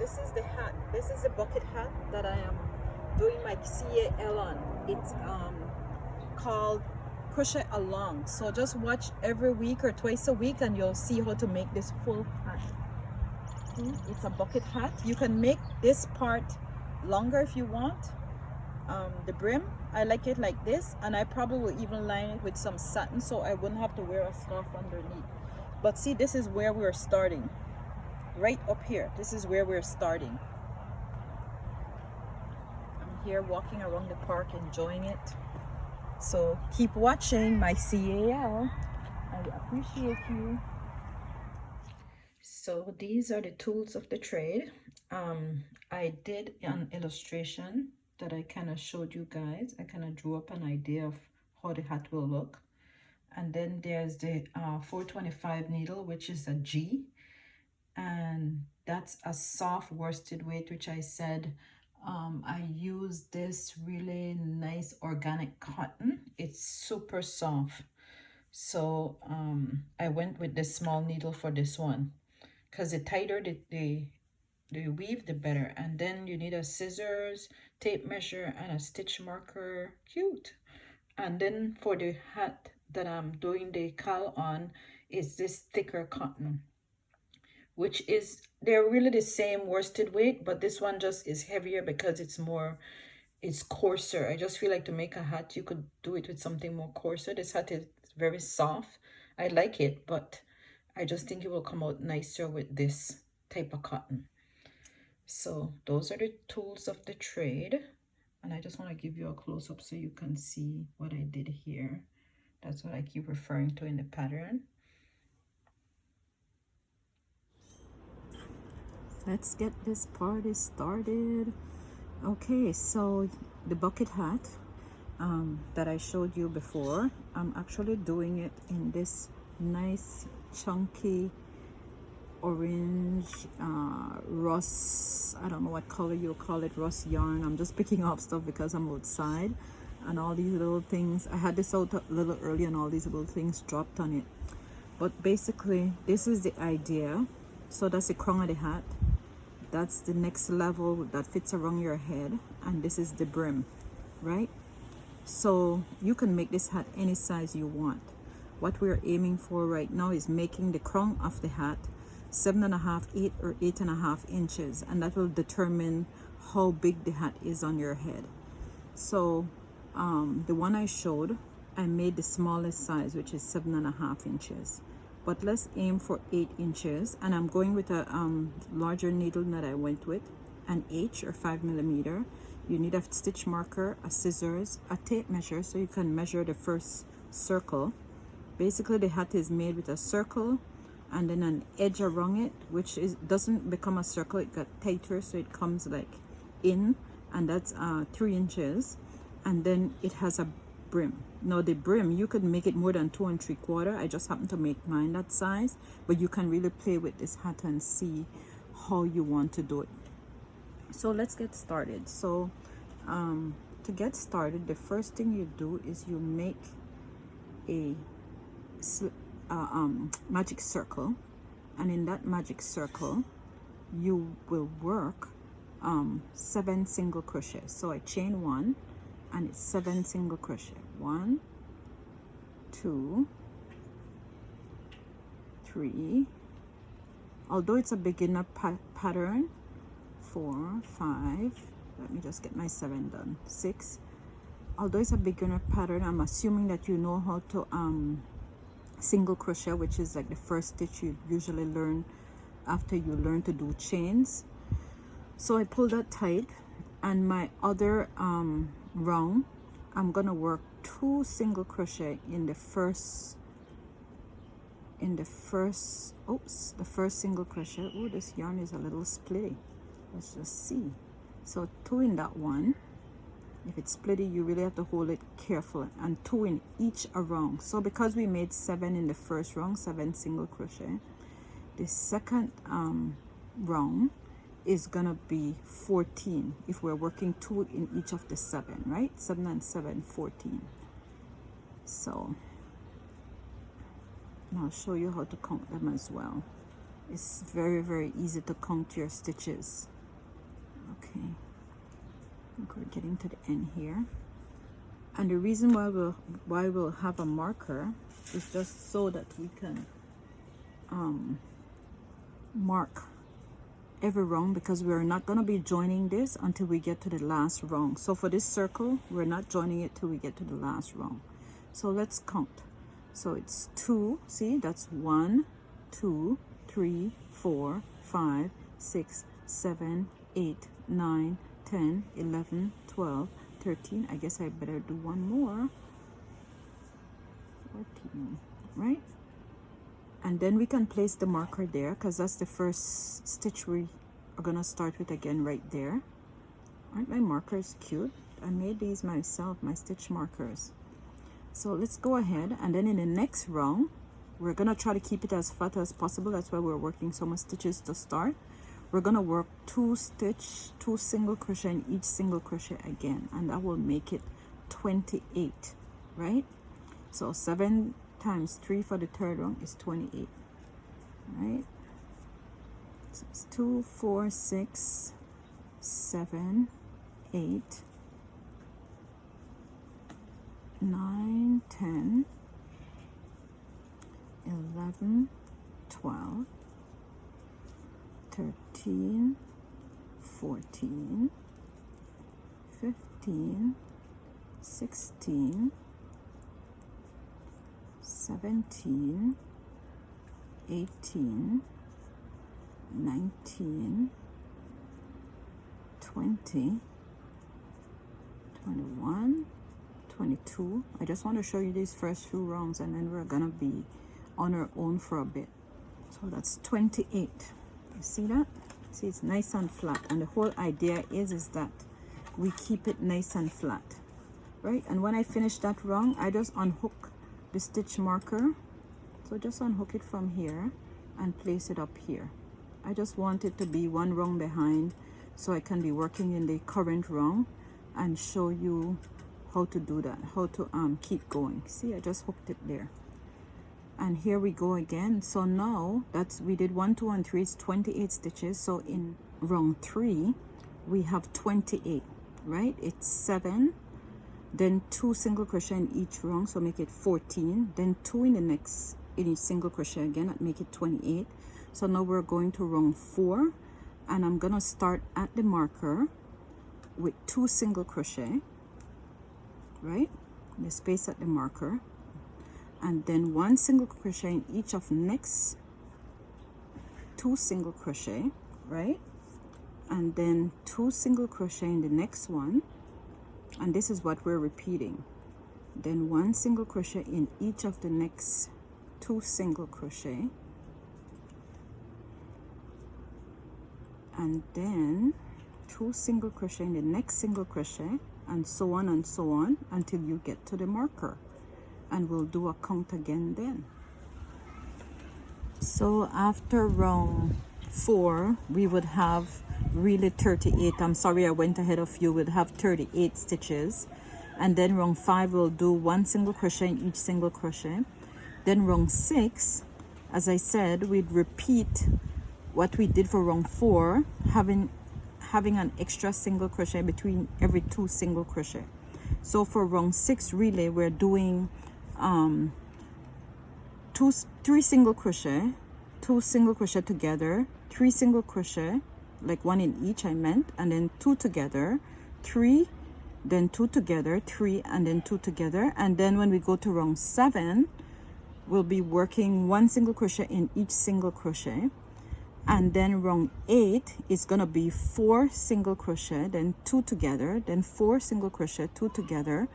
this is the hat. This is the bucket hat that I am doing my C.A.L on. It's called Crochet-Along. So just watch every week or twice a week and you'll see how to make this full hat. See? It's a bucket hat. You can make this part longer if you want. The brim, I like it like this, and I probably will even line it with some satin so I wouldn't have to wear a scarf underneath. But see, this is where we're starting. Right up here, this is where we're starting. I'm here walking around the park enjoying it. So keep watching my C.A.L. I appreciate you. So these are the tools of the trade. I did an illustration that I kind of showed you guys. I kind of drew up an idea of how the hat will look. And then there's the 425 needle, which is a G. And that's a soft worsted weight, which I said I use this really nice organic cotton. It's super soft. So I went with the small needle for this one because the tighter the weave, the better. And then you need a scissors, tape measure, and a stitch marker. Cute. And then for the hat that I'm doing the C.A.L on is this thicker cotton, which is, they're really the same worsted weight, but this one just is heavier because it's coarser. I just feel like to make a hat, you could do it with something more coarser. This hat is very soft. I like it, but I just think it will come out nicer with this type of cotton. So those are the tools of the trade. And I just want to give you a close-up so you can see what I did here. That's what I keep referring to in the pattern. Let's get this party started. Okay, so the bucket hat that I showed you before, I'm actually doing it in this nice chunky orange rust, I don't know what color you call it, rust yarn. I'm just picking up stuff because I'm outside, and all these little things, I had this out a little early and all these little things dropped on it. But basically this is the idea. So that's the crown of the hat, that's the next level that fits around your head, and this is the brim, right? So you can make this hat any size you want. What we're aiming for right now is making the crown of the hat 7.5, 8 or 8.5 inches, and that will determine how big the hat is on your head. So the one I showed, I made the smallest size, which is 7.5 inches, but let's aim for 8 inches. And I'm going with a larger needle that I went with, an H or 5mm. You need a stitch marker, a scissors, a tape measure so you can measure the first circle. Basically the hat is made with a circle and then an edge around it, which doesn't become a circle, it got tighter so it comes like in, and that's 3 inches. And then it has a brim. Now the brim, you could make it more than 2 3/4. I just happen to make mine that size, but you can really play with this hat and see how you want to do it. So let's get started. So to get started, the first thing you do is you make a magic circle, and in that magic circle you will work 7 single crochet. So I chain 1 and it's 7 single crochet. 1, 2, 3, although it's a beginner pattern, 4, 5, let me just get my 7 done, 6. Although it's a beginner pattern, I'm assuming that you know how to single crochet, which is like the first stitch you usually learn after you learn to do chains. So I pull that tight, and my other round, I'm gonna work 2 single crochet in the first single crochet. Oh, this yarn is a little splitty. Let's just see. So 2 in that one. If it's splitty, you really have to hold it careful, and 2 in each around. So because we made 7 in the first round, 7 single crochet, the second round is gonna be 14 if we're working 2 in each of the 7, right? 7 and 7, 14. So I'll show you how to count them as well. It's very, very easy to count your stitches. Okay, I think we're getting to the end here. And the reason why we'll have a marker is just so that we can mark every round, because we're not going to be joining this until we get to the last round. So for this circle, we're not joining it till we get to the last round. So let's count. So it's 2, see, that's 1, 2, 3, 4, 5, 6, 7, 8, 9, 10, 11, 12, 13. I guess I better do one more. 14, right? And then we can place the marker there, because that's the first stitch we are gonna start with again right there. Aren't my markers cute? I made these myself, my stitch markers. So let's go ahead, and then in the next round, we're gonna try to keep it as flat as possible. That's why we're working so much stitches to start. We're gonna work 2 single crochet in each single crochet again, and that will make it 28, right? So 7 times 3 for the third round is 28, right? So it's 2, 4, 6, 7, 8, 9, 10, 11, 12, 13, 14, 15, 16, 17, 18, 19, 20, 21, 22. I just want to show you these first few rounds, and then we're gonna be on our own for a bit. So that's 28. You see that? See, it's nice and flat, and the whole idea is that we keep it nice and flat, right? And when I finish that round, I just unhook the stitch marker. So just unhook it from here and place it up here. I just want it to be one round behind, so I can be working in the current round and show you how to do that, how to keep going. See, I just hooked it there, and here we go again. So now we did 1, 2, and 3. It's 28 stitches. So in round 3 we have 28, right? It's 7, then 2 single crochet in each round, so make it 14, then 2 in each single crochet again, that make it 28. So now we're going to round 4, and I'm gonna start at the marker with 2 single crochet, right, the space at the marker, and then 1 single crochet in each of next 2 single crochet, right, and then 2 single crochet in the next one, and this is what we're repeating. Then 1 single crochet in each of the next 2 single crochet, and then 2 single crochet in the next single crochet, and so on until you get to the marker, and we'll do a count again then. So after round 4 we would have really 38. I'm sorry I went ahead of you. We'd have 38 stitches, and then round 5 we'll do 1 single crochet in each single crochet. Then round 6, as I said, we'd repeat what we did for round 4, having an extra single crochet between every 2 single crochet. So for round 6 really we're doing 3 single crochet, 2 single crochet together, 3 single crochet, like 1 in each I meant, and then 2 together, 3, then 2 together, 3, and then 2 together. And then when we go to round 7 we'll be working 1 single crochet in each single crochet, and then round 8 is gonna be 4 single crochet, then 2 together, then 4 single crochet, 2 together.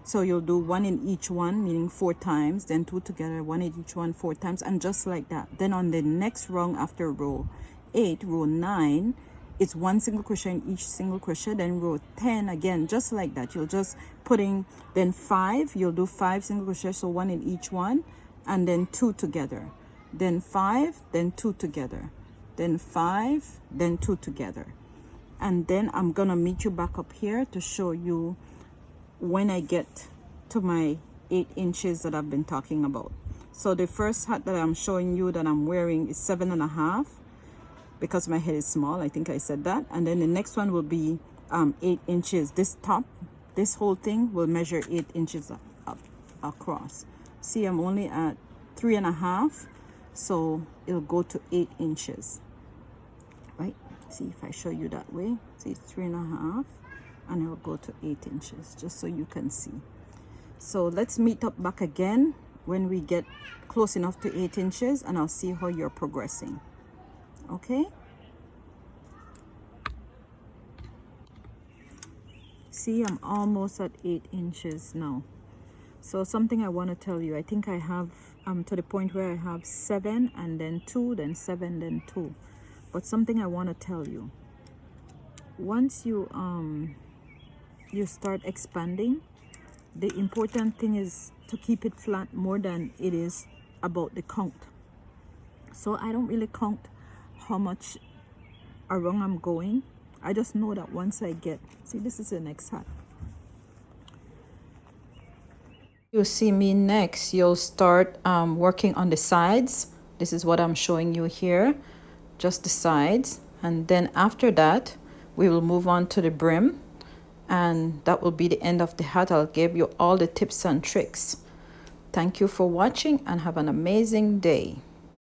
So you'll do 1 in each one, meaning 4 times, then 2 together, 1 in each one 4 times, and just like that. Then on the next round after row 8, row 9, it's 1 single crochet in each single crochet. Then row 10 again, just like that. You'll just putting, then 5, you'll do 5 single crochet, so 1 in each one, and then 2 together, then 5, then 2 together, then 5, then 2 together. And then I'm gonna meet you back up here to show you when I get to my 8 inches that I've been talking about. So the first hat that I'm showing you that I'm wearing is 7.5 because my head is small. I think I said that. And then the next one will be 8 inches. This top, this whole thing will measure 8 inches up across. See, I'm only at 3.5, so it'll go to 8 inches, right? See if I show you that way. See, 3.5, and it'll go to 8 inches, just so you can see. So let's meet up back again when we get close enough to 8 inches, and I'll see how you're progressing. Okay? See, I'm almost at 8 inches now. So something I want to tell you, I think I have to the point where I have 7 and then 2, then 7, then 2. But something I want to tell you, once you start expanding, the important thing is to keep it flat more than it is about the count. So I don't really count how much around I'm going. I just know that once I get, see, this is the next hat. You see me next, you'll start working on the sides. This is what I'm showing you here, just the sides. And then after that, we will move on to the brim. And that will be the end of the hat. I'll give you all the tips and tricks. Thank you for watching and have an amazing day.